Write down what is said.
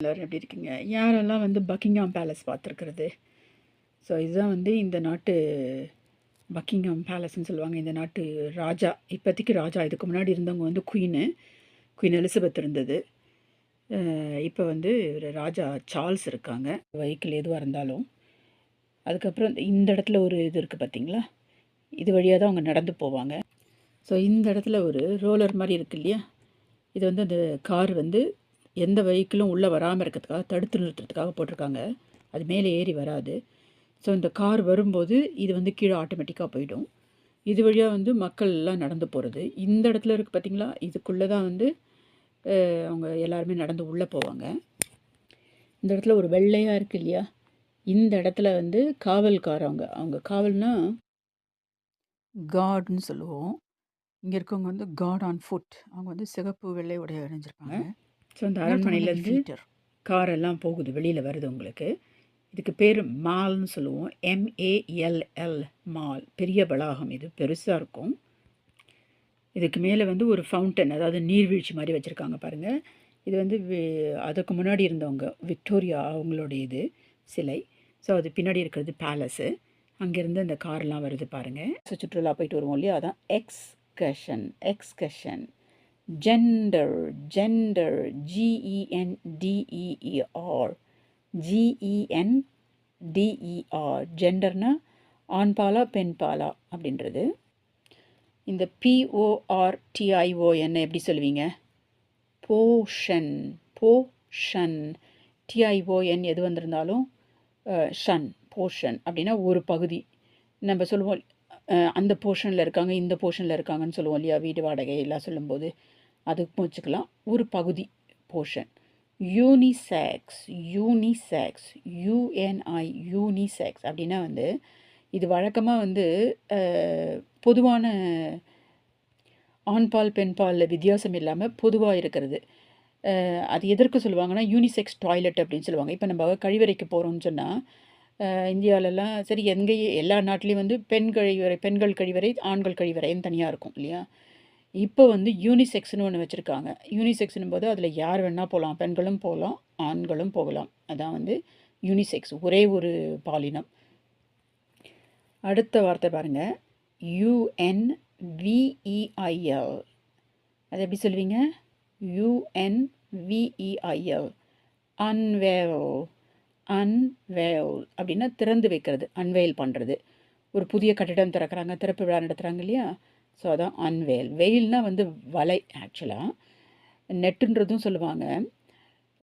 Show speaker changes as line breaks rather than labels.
எல்லோரும் எப்படி இருக்கீங்க? யாரெல்லாம் வந்து பக்கிங்ஹாம் பேலஸ் பார்த்துருக்குறது? ஸோ இதுதான் வந்து இந்த நாட்டு பக்கிங்ஹாம் பேலஸ்ன்னு சொல்லுவாங்க. இந்த நாட்டு ராஜா, இப்போதைக்கு ராஜா. இதுக்கு முன்னாடி இருந்தவங்க வந்து குயின் எலிசபெத் இருந்தது. இப்போ வந்து ஒரு ராஜா சார்ல்ஸ் இருக்காங்க. வெஹிக்கிள் எதுவாக இருந்தாலும். அதுக்கப்புறம் இந்த இடத்துல ஒரு இது இருக்குது பார்த்தீங்களா? இது வழியாக தான் அவங்க நடந்து போவாங்க. ஸோ இந்த இடத்துல ஒரு ரோலர் மாதிரி இருக்குது இல்லையா? இது வந்து அந்த கார் வந்து எந்த வெஹிக்கிளும் உள்ளே வராமல் இருக்கிறதுக்காக தடுத்து நிறுத்துறதுக்காக போட்டிருக்காங்க. அது மேலே ஏறி வராது. ஸோ இந்த கார் வரும்போது இது வந்து கீழே ஆட்டோமேட்டிக்காக போயிடும். இது வழியாக வந்து மக்கள் எல்லாம் நடந்து போகிறது. இந்த இடத்துல இருக்குது பார்த்திங்களா? இதுக்குள்ளே தான் வந்து அவங்க எல்லாருமே நடந்து உள்ளே போவாங்க. இந்த இடத்துல ஒரு வெள்ளையாக இருக்குது இல்லையா? இந்த இடத்துல வந்து காவல்கார் அவங்க காவல்னால் கார்டுன்னு சொல்லுவோம். இங்கே இருக்கவங்க வந்து கார்ட் ஆன் ஃபுட். அவங்க வந்து சிகப்பு வெள்ளை உடைய அணிஞ்சிருப்பாங்க. ஸோ அந்த அரண்மனையிலேருந்து காரெல்லாம் போகுது, வெளியில் வருது உங்களுக்கு. இதுக்கு பேர் மால்னு சொல்லுவோம். MALL mall. பெரிய வளாகம், இது பெருசாக இருக்கும். இதுக்கு மேலே வந்து ஒரு ஃபவுண்டன், அதாவது நீர்வீழ்ச்சி மாதிரி வச்சுருக்காங்க பாருங்கள். இது வந்து அதுக்கு முன்னாடி இருந்தவங்க விக்டோரியா அவங்களுடைய இது சிலை. ஸோ அது பின்னாடி இருக்கிறது பேலஸு. அங்கேருந்து அந்த கார்லாம் வருது பாருங்கள். ஸோ சுற்றுலா போயிட்டு வருவோம் இல்லையா? அதான் எக்ஸ்கர்ஷன். ஜெண்டர் GENDER ஜெண்டர்னா ஆண் பாலா பெண் பாலா அப்படின்றது. இந்த PORTION எப்படி சொல்லுவீங்க? போஷன். TION எது வந்திருந்தாலும் ஷன், போஷன் அப்படின்னா ஒரு பகுதி. நம்ம சொல்லுவோம் அந்த போர்ஷனில் இருக்காங்க, இந்த போர்ஷனில் இருக்காங்கன்னு சொல்லுவோம் இல்லையா? வீடு வாடகை எல்லாம் சொல்லும்போது அதுக்கும் வச்சுக்கலாம். ஒரு பகுதி போர்ஷன். யூனிசெக்ஸ் யூனிசெக்ஸ் அப்படின்னா வந்து இது வழக்கமாக வந்து பொதுவான ஆண்பால் பெண்பால் வித்தியாசம் இல்லாமல் பொதுவாக இருக்கிறது. அது எதற்கு சொல்லுவாங்கன்னா யூனிசெக்ஸ் டாய்லெட் அப்படின்னு சொல்லுவாங்க. இப்போ நம்ம கழிவறைக்கு போகிறோம்னு சொன்னால் இந்தியாவிலலாம் சரி, எல்லா நாட்டிலையும் வந்து பெண்கள் கழிவறை ஆண்கள் கழிவறைன்னு தனியாக இருக்கும் இல்லையா? இப்போ வந்து யூனிசெக்ஸ்னு ஒன்று வச்சுருக்காங்க. யூனிசெக்ஸ்னும் போது அதில் யார் வேணால் போகலாம், பெண்களும் போகலாம், ஆண்களும் போகலாம். அதான் வந்து யூனிசெக்ஸ், ஒரே ஒரு பாலினம். அடுத்த வார்த்தை பாருங்கள், UNVEIL. அது எப்படி சொல்லுவீங்க? UNVEIL. அன்வேல் அப்படின்னா திறந்து வைக்கிறது, அன்வேல் பண்ணுறது. ஒரு புதிய கட்டிடம் திறக்கிறாங்க, திறப்பு விழா நடத்துகிறாங்க இல்லையா? ஸோ அதான் அன்வேல். வெயில்னால் வந்து வலை, ஆக்சுவலாக நெட்டுன்றதும் சொல்லுவாங்க.